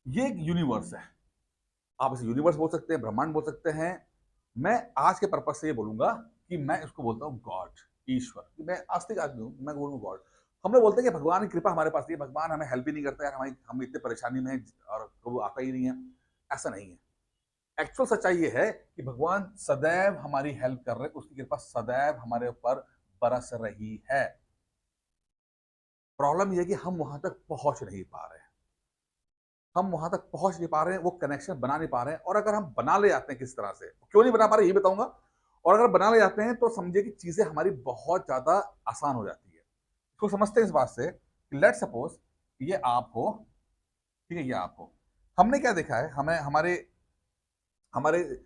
ये एक यूनिवर्स है। आप इसे यूनिवर्स बोल सकते हैं, ब्रह्मांड बोल सकते हैं। मैं आज के पर्पज से ये बोलूंगा कि मैं इसको बोलता हूँ गॉड, ईश्वर। कि मैं आस्तिक आदमी हूँ, मैं बोलूँ गॉड। हम लोग बोलते हैं कि भगवान की कृपा हमारे पास नहीं है, भगवान हमें हेल्प ही नहीं करता यार, हम इतने परेशानी में हैं और वो आता ही नहीं है। ऐसा नहीं है। एक्चुअल सच्चाई ये है कि भगवान सदैव हमारी हेल्प कर रहे हैं, उसकी कृपा सदैव हमारे ऊपर बरस रही है। प्रॉब्लम ये है कि हम वहां तक पहुंच नहीं पा रहे हैं। हम वहां तक पहुंच नहीं पा रहे हैं, वो कनेक्शन बना नहीं पा रहे हैं। और अगर हम बना ले जाते हैं किस तरह से, क्यों नहीं बना पा रहे ये बताऊंगा। और अगर बना ले जाते हैं तो समझिए कि चीजें हमारी बहुत ज्यादा आसान हो जाती है। इसको समझते हैं इस बात से कि लेट सपोज ये आप हो, ठीक है, ये आप हो। हमने क्या देखा है, हमें हमारे हमारे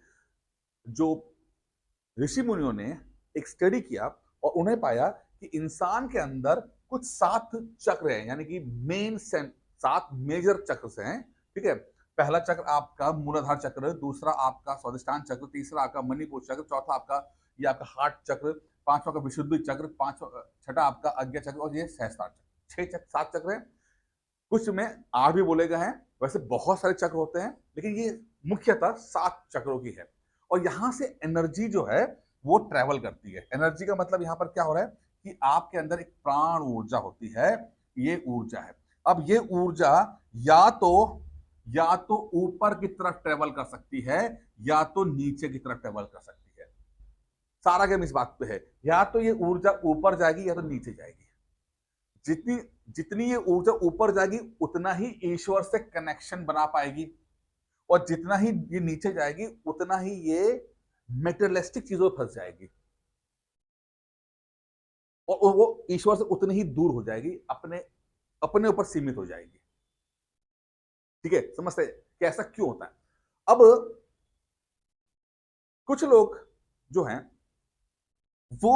जो ऋषि मुनियों ने एक स्टडी किया और उन्हें पाया कि इंसान के अंदर कुछ 7 चक्र हैं, यानी कि 7 मेजर चक्र हैं। ठीक है। पहला चक्र आपका मूलाधार चक्र, दूसरा आपका स्वादिष्ठान चक्र, तीसरा आपका मणिपुर चक्र, चौथा आपका ये आपका हार्ट चक्र, पांचवा का विशुद्धि चक्र, पांचवा छठा आपका आज्ञा चक्र, और ये सहस्त्रार चक्र। 7 चक्र है। कुछ में 8 भी बोले गए हैं। वैसे बहुत सारे चक्र होते हैं, लेकिन ये मुख्यतः 7 चक्रों की है। और यहां से एनर्जी जो है वो ट्रेवल करती है। एनर्जी का मतलब यहां पर क्या हो रहा है कि आपके अंदर एक प्राण ऊर्जा होती है। ये ऊर्जा है। अब ये ऊर्जा या तो या तो ऊपर की तरफ ट्रेवल कर सकती है, या तो नीचे की तरफ ट्रेवल कर सकती है। सारा गेम इस बात पे है, या तो ये ऊर्जा ऊपर जाएगी या तो नीचे जाएगी। जितनी जितनी ये ऊर्जा ऊपर जाएगी उतना ही ईश्वर से कनेक्शन बना पाएगी, और जितना ही ये नीचे जाएगी उतना ही ये मेटेरियलिस्टिक चीजों में फंस जाएगी, और वो ईश्वर से उतनी ही दूर हो जाएगी, अपने अपने ऊपर सीमित हो जाएगी। ठीक है, समझते हैं कि ऐसा क्यों होता है। अब कुछ लोग जो हैं वो,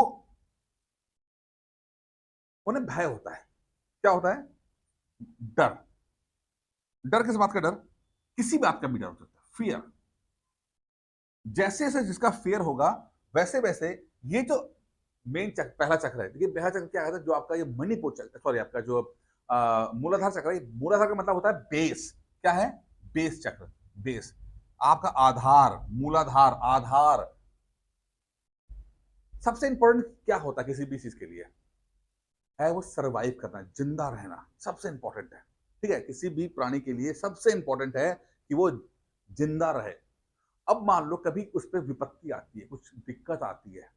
उन्हें भय होता है। क्या होता है? डर। डर किस बात का डर? किसी बात का भी डर हो सकता है, फियर। जैसे जैसे जिसका फेयर होगा वैसे वैसे ये जो मेन चक्र, पहला चक्र है। देखिए पहला चक्र क्या है, जो आपका ये मणिपुर चक्र, सॉरी आपका जो मूलाधार चक्र है। मूलाधार का मतलब होता है बेस। क्या है? बेस चक्र। बेस, आपका आधार, मूलाधार, आधार। सबसे इंपॉर्टेंट क्या होता है किसी भी चीज के लिए? है वो सरवाइव करना, जिंदा रहना सबसे इंपॉर्टेंट है। ठीक है, किसी भी प्राणी के लिए सबसे इंपॉर्टेंट है कि वो जिंदा रहे। अब मान लो कभी उस पर विपत्ति आती है, कुछ दिक्कत आती है,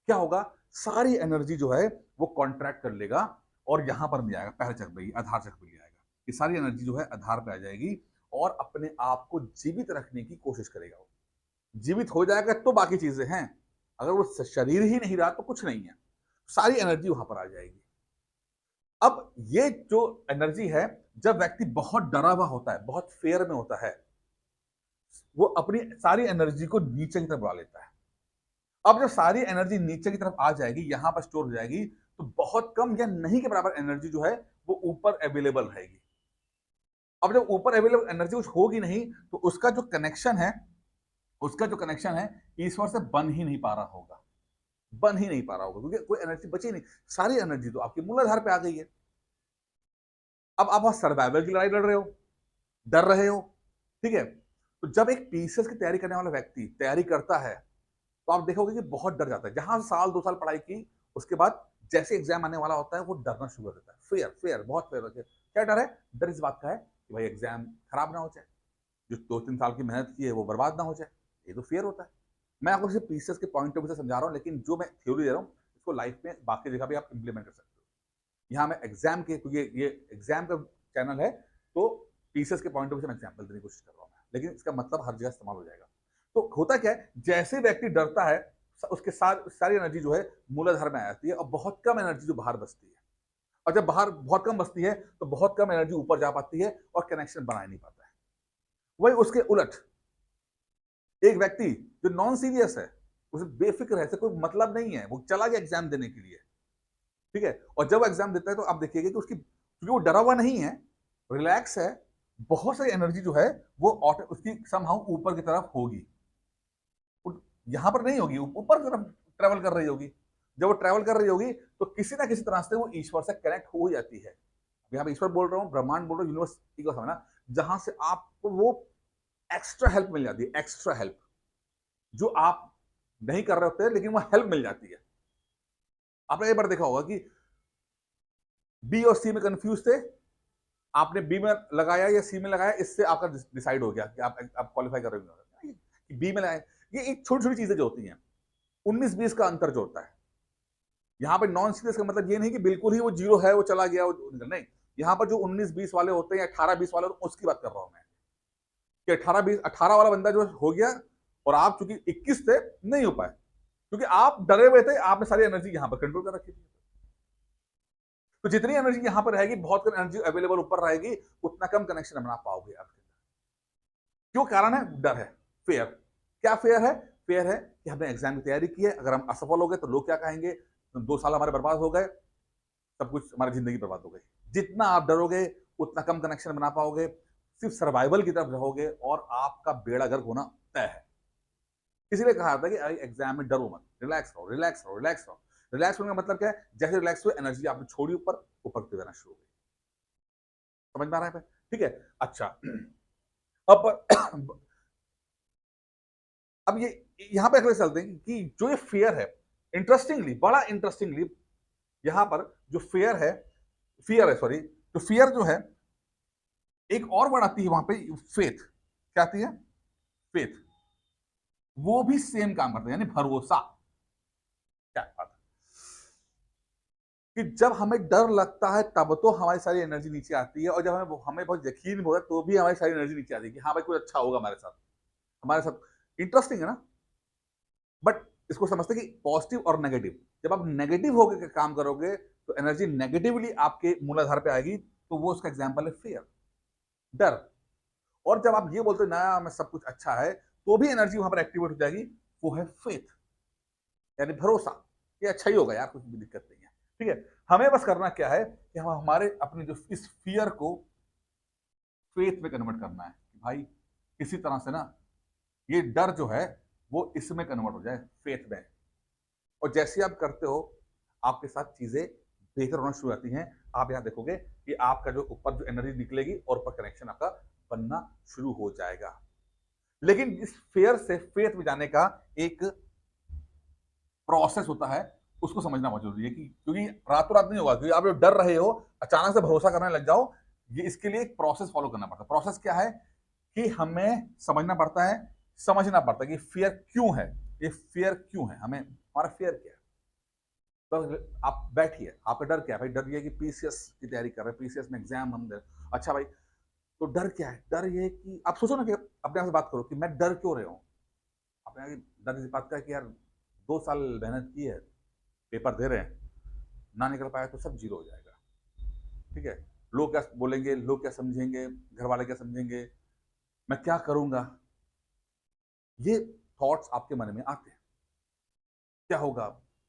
क्या होगा? सारी एनर्जी जो है वो कॉन्ट्रैक्ट कर लेगा और यहां पर नहीं आएगा, पहले चक्र पे ही, आधार चक्र पे ही आएगा। ये सारी एनर्जी जो है आधार पे आ जाएगी और अपने आप को जीवित रखने की कोशिश करेगा। वो जीवित हो जाएगा तो बाकी चीजें हैं, अगर वो शरीर ही नहीं रहा तो कुछ नहीं है। सारी एनर्जी वहां पर आ जाएगी। अब ये जो एनर्जी है, जब व्यक्ति बहुत डरा हुआ होता है, बहुत फेयर में होता है, वो अपनी सारी एनर्जी को नीचे की तरफ बुला लेता है। अब जब सारी एनर्जी नीचे की तरफ आ जाएगी, यहां पर स्टोर हो जाएगी, तो बहुत कम या नहीं के बराबर एनर्जी जो है वो ऊपर अवेलेबल रहेगी। अब जब ऊपर अवेलेबल एनर्जी कुछ होगी नहीं, तो उसका जो कनेक्शन है ईश्वर से बन ही नहीं पा रहा होगा। बन ही नहीं पा रहा होगा, क्योंकि कोई एनर्जी बची नहीं। सारी एनर्जी तो आपकी मूलाधार पे आ गई है। अब आप वहां सर्वाइवल की लड़ाई लड़ रहे हो, डर रहे हो। ठीक है। तो जब एक पीसीएस की तैयारी करने वाला व्यक्ति तैयारी करता है, तो आप देखोगे कि बहुत डर जाता है। जहां साल 2 साल पढ़ाई की, उसके बाद जैसे एग्जाम आने वाला होता है वो डरना शुरू कर देता है। फेयर, फेयर, बहुत फेयर होता है। क्या डर है? डर इस बात का है कि भाई एग्जाम खराब ना हो जाए, जो 2-3 साल की मेहनत की है वो बर्बाद ना हो जाए। ये तो फेयर होता है। मैं आपको सिर्फ पीसीएस के पॉइंट ऑफ व्यू से समझा रहा हूँ, लेकिन जो मैं थ्योरी दे रहा हूँ इसको लाइफ में बाकी जगह भी आप इंप्लीमेंट कर सकते हो। यहाँ मैं एग्जाम के, क्योंकि ये एग्जाम का चैनल है, तो पीसीएस के पॉइंट ऑफ व्यू से मैं एग्जाम्पल देने की कोशिश कर रहा हूँ, लेकिन इसका मतलब हर जगह इस्तेमाल हो जाएगा। तो होता क्या है, जैसे व्यक्ति डरता है उसके सारी एनर्जी जो है मूलाधार में आ जाती है, और बहुत कम एनर्जी जो बाहर बचती है। और जब बाहर बहुत कम बचती है तो बहुत कम एनर्जी ऊपर जा पाती है और कनेक्शन बना नहीं पाता है। वही उसके उलट एक व्यक्ति जो नॉन सीरियस है, उसे बेफिक्र है, कोई मतलब नहीं है, वो चला गया एग्जाम देने के लिए। ठीक है। और जब एग्जाम देता है तो आप देखिएगा कि उसकी, क्योंकि वो डरा हुआ नहीं है, रिलैक्स है, बहुत सारी एनर्जी जो है वो उसकी समहाउ ऊपर की तरफ होगी। यहां पर नहीं होगी, ऊपर की तरफ ट्रेवल कर रही होगी। जब वो ट्रेवल कर रही होगी तो किसी ना किसी तरह से वो ईश्वर से कनेक्ट हो जाती है। यहाँ पे ईश्वर बोल रहा हूँ, ब्रह्मांड बोल रहा हूँ, यूनिवर्सिटी को समझना। जहां से आपको वो एक्स्ट्रा हेल्प मिल जाती है, एक्स्ट्रा हेल्प जो आप नहीं कर रहे होते, लेकिन वो हेल्प मिल जाती है। आपने एक बार देखा होगा कि बी और सी में कंफ्यूज थे, आपने बी में लगाया या सी में लगाया, इससे आपका डिसाइड हो गया कि आप क्वालिफाई कर रहे हो कि बी में लगाए। ये एक छोटी छोटी चीजें जो होती हैं, 19-20 का अंतर जो होता है। यहाँ पे नॉन सीरियस का मतलब ये नहीं कि बिल्कुल ही वो जीरो है, वो चला गया, वो नहीं। यहाँ पर जो 19-20 वाले होते हैं या 18-20 वाले, उसकी बात कर रहा हूं मैं कि 18 वाला बंदा जो हो गया और आप चूंकि 21 थे, नहीं हो पाए क्योंकि आप डरे हुए थे, आपने सारी एनर्जी यहां पर कंट्रोल कर रखी थी। तो जितनी एनर्जी यहां पर रहेगी, बहुत कम एनर्जी अवेलेबल ऊपर रहेगी, उतना कम कनेक्शन बना पाओगे आपके। क्यों? कारण है डर है, फेयर। क्या फेयर है? फेयर है कि हमने एग्जाम की तैयारी की है, अगर हम असफल हो गए तो लोग क्या कहेंगे, 2 साल हमारे बर्बाद हो गए, सब कुछ, हमारी जिंदगी बर्बाद हो गई। जितना आप डरोगे उतना कम कनेक्शन बना पाओगे, सिर्फ सर्वाइवल की तरफ रहोगे और आपका बेड़ा गर्क होना तय है। इसीलिए कहा जाता है कि एग्जाम में डरो मत, रिलैक्स रहो, रिलैक्स रहो, रिलैक्स रहो। रिलैक्स होने का मतलब क्या है? जैसे रिलैक्स हुए, एनर्जी आपने छोड़ी ऊपर, ऊपर की जाना शुरू हो गई। समझ में आ रहा है? ठीक है। अच्छा, अब अब ये यहां पे अगले चलते हैं कि जो ये फेयर है, इंटरेस्टिंगली, बड़ा इंटरेस्टिंगली, यहां पर जो फियर है, सॉरी, तो फियर जो है, एक और वर्ड आती है वहां पे, फेथ। क्या आती है? फेथ। वो भी सेम काम करते हैं, यानी भरोसा। क्या बात है कि जब हमें डर लगता है तब तो हमारी सारी एनर्जी नीचे आती है, और जब हमें बहुत यकीन होता है तो भी हमारी सारी एनर्जी नीचे आती है कि हाँ भाई कुछ अच्छा होगा हमारे साथ। इंटरेस्टिंग है ना? बट इसको समझते हैं कि पॉजिटिव और नेगेटिव, जब आप नेगेटिव होकर काम करोगे तो एनर्जी नेगेटिवली आपके मूलाधार पे आएगी, तो वो उसका एग्जाम्पल है फियर, डर। और जब आप ये बोलते हो ना मैं सब कुछ अच्छा है, तो भी एनर्जी वहां पर एक्टिवेट हो जाएगी, वो है फेथ, यानी भरोसा, ये अच्छा ही होगा यार, कुछ भी दिक्कत नहीं है। ठीक है। हमें बस करना क्या है कि हम हमारे अपने जो इस फियर को फेथ में कन्वर्ट करना है कि भाई किसी तरह से ना ये डर जो है वो इसमें कन्वर्ट हो जाए, फेथ में। और जैसे आप करते हो, आपके साथ चीजें बेहतर होना शुरू होती हैं। आप यहां देखोगे कि आपका जो ऊपर जो एनर्जी निकलेगी और ऊपर कनेक्शन आपका बनना शुरू हो जाएगा। लेकिन इस फेयर से फेथ में जाने का एक प्रोसेस होता है, उसको समझना बहुत जरूरी है कि क्योंकि रातों रात नहीं होगा, क्योंकि आप जो डर रहे हो अचानक से भरोसा करने लग जाओ, ये इसके लिए एक प्रोसेस फॉलो करना पड़ता है। प्रोसेस क्या है कि हमें समझना पड़ता है, समझना पड़ता है कि फियर क्यों है, ये फियर क्यों है, हमें हमारा फियर क्या है। तो आप बैठिए, आपका डर क्या है? भाई डर ये है कि पीसीएस की तैयारी कर रहे हैं, पीसीएस में एग्जाम हम दे। अच्छा भाई, तो डर क्या है? डर ये है कि आप सोचो ना कि अपने आप से बात करो कि मैं डर क्यों रहा हूँ। अपने डर इस बात का है कि यार 2 साल मेहनत की है, पेपर दे रहे हैं, ना निकल पाया तो सब जीरो हो जाएगा। ठीक है। लोग क्या बोलेंगे, लोग क्या समझेंगे, घर वाले क्या समझेंगे, मैं क्या करूंगा, ये थॉट्स आपके मन में आते हैं। क्या होगा,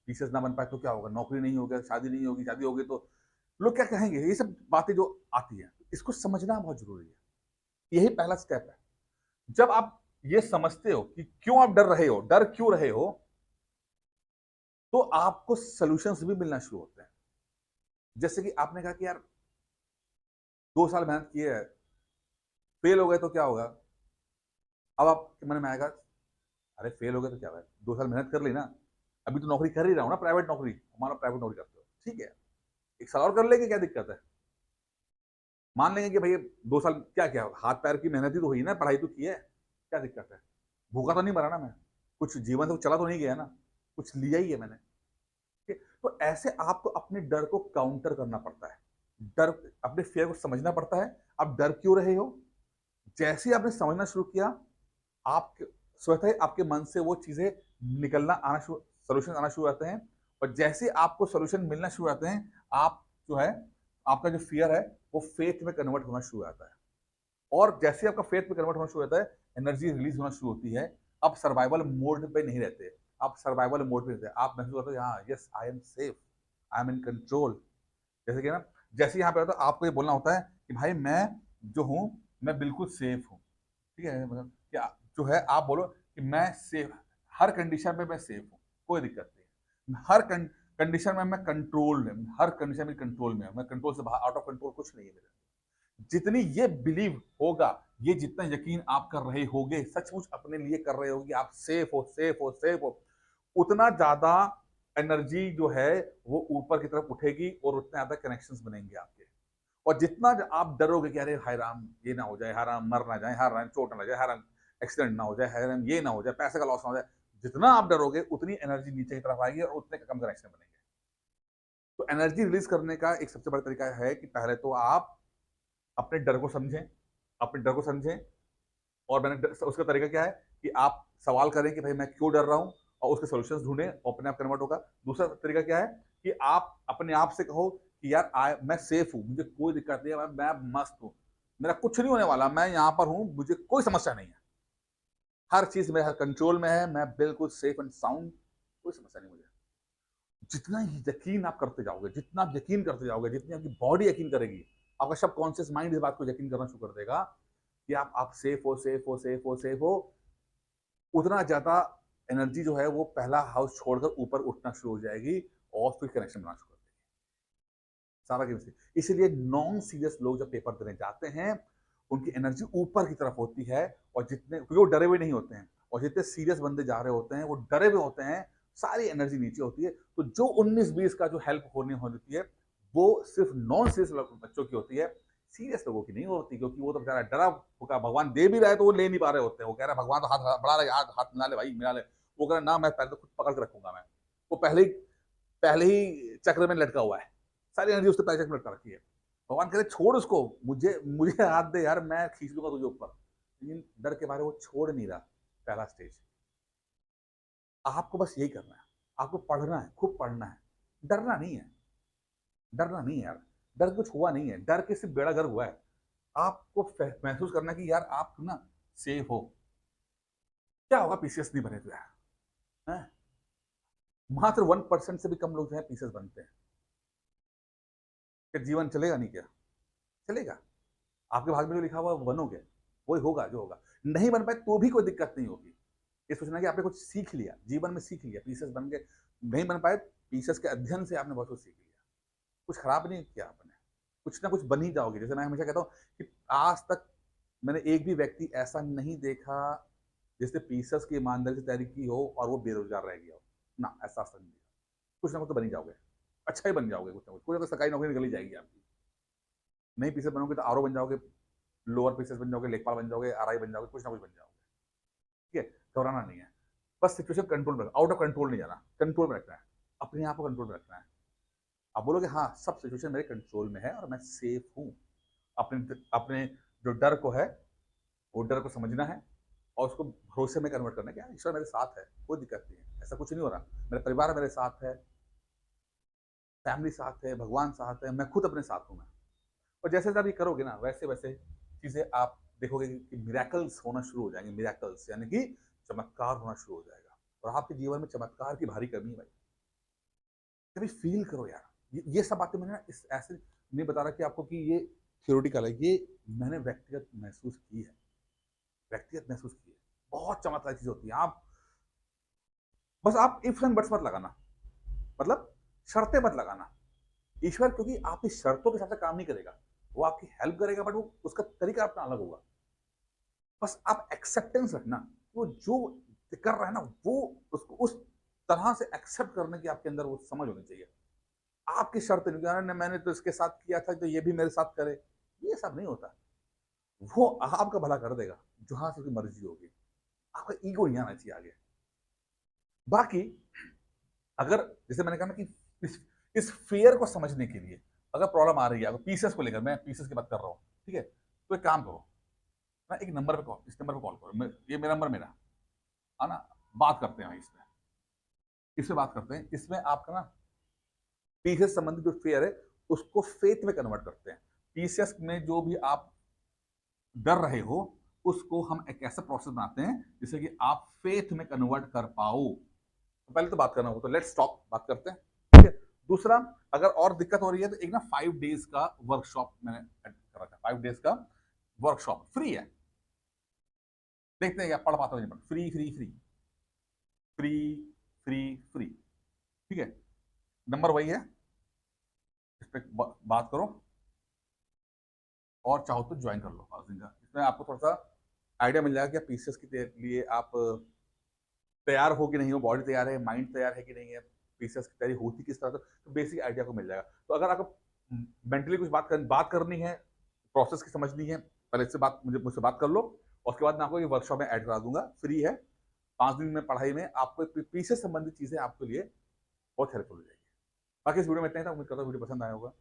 टीचर्स ना बन पाए तो क्या होगा, नौकरी नहीं होगी, शादी नहीं होगी, शादी होगी तो लोग क्या कहेंगे, ये सब बातें जो आती हैं, इसको समझना बहुत जरूरी है। यही पहला स्टेप है। जब आप ये समझते हो कि क्यों आप डर रहे हो, डर क्यों रहे हो, तो आपको सॉल्यूशंस भी मिलना शुरू होते हैं। जैसे कि आपने कहा कि यार 2 साल मेहनत की है, फेल हो गए तो क्या होगा। अब आपके मन में आएगा, अरे फेल हो गए तो क्या होगा, 2 साल मेहनत कर ली ना, अभी तो नौकरी कर ही रहा हूं ना, प्राइवेट नौकरी, हमारा प्राइवेट नौकरी करते हो, ठीक है, 1 साल और कर लेंगे, क्या दिक्कत है। मान लेंगे कि भाई 2 साल क्या क्या हाथ पैर की मेहनत ही तो हुई ना, पढ़ाई तो की है, क्या दिक्कत है, भूखा तो नहीं मरा ना मैं, कुछ जीवन से चला तो नहीं गया ना, कुछ लिया ही है मैंने। ठीक है? तो ऐसे आपको अपने डर को काउंटर करना पड़ता है, डर, अपने फेयर को समझना पड़ता है, आप डर क्यों रहे हो। जैसे ही आपने समझना शुरू किया, आप स्वतः ही आपके मन से वो चीजें निकलना आना शुरू, सोल्यूशन आना शुरू होते हैं। और जैसे आपको सोल्यूशन मिलना शुरू होते हैं, आप जो है, आपका जो फियर है वो फेथ में कन्वर्ट होना शुरू हो जाता है। और जैसे आपका फेथ में कन्वर्ट होना शुरू होता है, एनर्जी रिलीज होना शुरू होती है। अब सर्वाइवल मोड पे नहीं रहते, आप सर्वाइवल मोड पे रहते हैं, आप महसूस करते हो हाँ yes I am safe, I am in control. जैसे कि ना, जैसे यहाँ पे होता है, आपको ये बोलना होता है कि भाई मैं जो हूँ, मैं बिल्कुल सेफ हूँ। ठीक है, मतलब क्या जो है, आप बोलो कि मैं सेफ, हर कंडीशन में मैं सेफ हूँ, कोई दिक्कत नहीं, हर कंडीशन में मैं कंट्रोल में, हर कंडीशन में कंट्रोल में, मैं कंट्रोल से बाहर, आउट ऑफ कंट्रोल कुछ नहीं है मेरे। जितनी ये बिलीव होगा, ये जितना यकीन आप कर रहे होगे, सचमुच अपने लिए कर रहे होगे, आप सेफ हो, सेफ हो, सेफ हो, उतना ज्यादा एनर्जी जो है वो ऊपर की तरफ उठेगी और उतने ज्यादा कनेक्शंस बनेंगे आपके। और जितना आप डरोगे कि अरे हाय राम ये ना हो जाए, हाय राम मर ना जाए, हाय राम चोट ना लगे, हाय राम एक्सीडेंट ना हो जाए, हाय राम ये ना हो जाए, पैसे का लॉस ना हो जाए, जितना आप डरोगे उतनी एनर्जी नीचे की तरफ आएगी और उतने कम कनेक्शन बनेंगे। तो एनर्जी रिलीज करने का एक सबसे बड़ा तरीका है कि पहले तो आप अपने डर को समझें, अपने डर को समझें। और उसका तरीका क्या है कि आप सवाल करें कि भाई मैं क्यों डर रहा हूं, और उसके सॉल्यूशंस ढूंढें और अपने आप कन्वर्ट होगा। दूसरा तरीका क्या है कि आप अपने आप से कहो कि यार मैं सेफ हूं, मुझे कोई दिक्कत नहीं है, मैं मस्त हूं, मेरा कुछ नहीं होने वाला, मैं यहाँ पर हूं, मुझे कोई समस्या नहीं है, हर चीज मेरे हर कंट्रोल में है, मैं बिल्कुल सेफ एंड साउंड, कोई समस्या नहीं मुझे। जितना यकीन आप करते जाओगे, जितना आप यकीन करते जाओगे, जितनी आपकी बॉडी यकीन करेगी, आपका सब कॉन्शियस माइंड इस बात को यकीन करना शुरू कर देगा कि आप सेफ हो, सेफ हो, सेफ हो, सेफ हो, उतना ज्यादा एनर्जी जो है वो पहला हाउस छोड़कर ऊपर उठना शुरू हो जाएगी और फिर कनेक्शन बनाना शुरू कर देगी सारा गेम से। इसलिए नॉन सीरियस लोग जब पेपर देने जाते हैं, उनकी एनर्जी ऊपर की तरफ होती है, और जितने, क्योंकि वो डरे हुए नहीं होते हैं, और जितने सीरियस बंदे जा रहे होते हैं वो डरे हुए होते हैं, सारी एनर्जी नीचे होती है। तो जो 19-20 का जो हेल्प होनी होती है वो सिर्फ नॉन सीरियस बच्चों की होती है, सीरियस लोगों की नहीं होती, क्योंकि वो तो बेचारा डरा होगा, भगवान दे भी रहा है तो वो ले नहीं पा रहे होते हैं, वो कह रहा है भगवान तो हाथ बढ़ा रहे, हाथ हाथ मिला ले भाई मिला ले, वो कह रहा है ना मैं पहले तो खुद पकड़ के रखूंगा, मैं वो पहले ही चक्र में लटका हुआ है, सारी एनर्जी उसके पैर में लटका रखी है। भगवान कह रहे छोड़ उसको, मुझे मुझे हाथ दे यार, मैं खींच लूंगा तुझे ऊपर, लेकिन डर के बारे वो छोड़ नहीं रहा। पहला स्टेज, आपको बस यही करना है, आपको पढ़ना है, खूब पढ़ना है, डरना नहीं है, डरना नहीं है यार, डर कुछ हुआ नहीं है, डर के सिर्फ बेड़ा गर्क हुआ है। आपको महसूस करना कि यार आप ना सेफ हो। क्या होगा पीसीएस नहीं बने तो यार, हैं? मात्र 1% से भी कम लोग जो है पीसीएस बनते हैं। क्या जीवन चलेगा नहीं क्या? चलेगा। आपके भाग में जो लिखा हुआ है वो बनोगे, वही होगा जो होगा। नहीं बन पाए तो भी कोई दिक्कत नहीं होगी। ये सोचना कि आपने कुछ सीख लिया, जीवन में सीख लिया, पीसेस बन गए, नहीं बन पाए, पीसेस के अध्ययन से आपने बहुत कुछ सीख लिया, कुछ खराब नहीं किया आपने, कुछ ना कुछ बन ही जाओगे। जैसे मैं हमेशा कहता हूँ कि आज तक मैंने एक भी व्यक्ति ऐसा नहीं देखा जिसने पीसेस की ईमानदारी से तैयारी की हो और वो बेरोजगार रह गया हो, ना ऐसा नहीं दिया। कुछ ना कुछ तो बन ही जाओगे, अच्छा ही बन जाओगे, कुछ ना कुछ, कोई ना कोई सरकारी नौकरी निकल ही जाएगी आपकी। नहीं पीसेस बनोगे तो आरओ बन जाओगे, लोअर पीसेस बन जाओगे, लेखपाल बन जाओगे, आरआई बन जाओगे, कुछ ना कुछ बन जाओगे। ठीक है, घबराना नहीं है, बस सिचुएशन कंट्रोल में, आउट ऑफ कंट्रोल नहीं जाना, कंट्रोल में रखना है, अपने आप को कंट्रोल में रखना है। आप बोलोगे हाँ सब सिचुएशन मेरे कंट्रोल में है और मैं सेफ हूँ। अपने अपने जो डर को है, वो डर को समझना है और उसको भरोसे में कन्वर्ट करना है कि यार ईश्वर मेरे साथ है, कोई दिक्कत नहीं है, ऐसा कुछ नहीं हो रहा, मेरा परिवार मेरे साथ है, फैमिली साथ है, भगवान साथ है, मैं खुद अपने साथ हूँ। मैं, और जैसे जैसे आप ये करोगे ना, वैसे वैसे चीजें आप देखोगे कि मिराकल्स होना शुरू हो जाएंगे, मिराकल्स यानी कि चमत्कार होना शुरू हो जाएगा। और आपके जीवन में चमत्कार की भारी कमी है भाई, कभी फील करो यार। ये सब बातें मैंने इस ऐसे नहीं बता रहा कि आपको कि ये थियोरिटिकल है, ये मैंने व्यक्तिगत महसूस की है, व्यक्तिगत महसूस की है। बहुत चमत्कार चीज होती है। आप बस आप इफ्स एंड बट्स मत लगाना, मतलब शर्तें मत लगाना। ईश्वर क्योंकि आपकी शर्तों के हिसाब से काम नहीं करेगा, वो आपकी हेल्प करेगा बट वो उसका तरीका अपना अलग होगा। बस आप एक्सेप्टेंस रखना, वो जो कर रहा है ना वो उसको उस तरह से एक्सेप्ट करने की आपके अंदर वो समझ होनी चाहिए। आपकी शर्त नहीं, मैंने तो इसके साथ किया था तो ये भी मेरे साथ करे, ये सब नहीं होता। वो आपका भला कर देगा जहां से उसकी मर्जी होगी। आपका ईगो नहीं आना चाहिए आगे। बाकी अगर जैसे मैंने कहा ना कि इस फियर को समझने के लिए अगर प्रॉब्लम आ रही है, अगर पीसेस को लेकर, मैं पीसेस की बात कर रहा हूँ, ठीक है, तो एक काम करो ना, एक नंबर पे कॉल, इस नंबर पे कॉल करो, ये मेरा नंबर मेरा है ना, बात करते हैं इसमें, इसमें बात करते हैं, इसमें आपका ना पीसीएस संबंधित जो फेयर है उसको फेथ में कन्वर्ट करते हैं। पीसीएस में जो भी आप डर रहे हो उसको हम एक ऐसा प्रोसेस बनाते हैं जिससे कि आप फेथ में कन्वर्ट कर पाओ। तो पहले तो बात करना हो तो लेट्स टॉक, बात करते हैं, ठीक है। दूसरा, अगर और दिक्कत हो रही है तो एक ना 5 डेज का वर्कशॉप मैंने कर रखा है, 5 डेज का वर्कशॉप फ्री है। देखते हैं क्या पढ़ पाता हूँ, free free free free free free, ठीक है। नंबर वही है, इस पर बात करो और चाहो तो ज्वाइन कर लो हाउसिंग का। इसमें आपको थोड़ा सा आइडिया मिल जाएगा कि आप पीसीएस के लिए आप तैयार हो कि नहीं हो, बॉडी तैयार है, माइंड तैयार है कि नहीं है, पीसीएस की तैयारी होती किस तरह से, तो बेसिक आइडिया को मिल जाएगा। तो अगर आपको मेंटली कुछ बात करनी है, प्रोसेस की समझनी है, पहले इससे मुझसे बात कर लो, और उसके बाद मैं आपको ये वर्कशॉप में ऐड करा दूंगा, फ्री है। 5 दिन में पढ़ाई में आपको पीसीएस संबंधित चीजें आपके लिए बहुत हेल्पफुल हो जाएगी। बाकी इस वीडियो में इतना ही था, उम्मीद करता हूँ वीडियो पसंद आया होगा।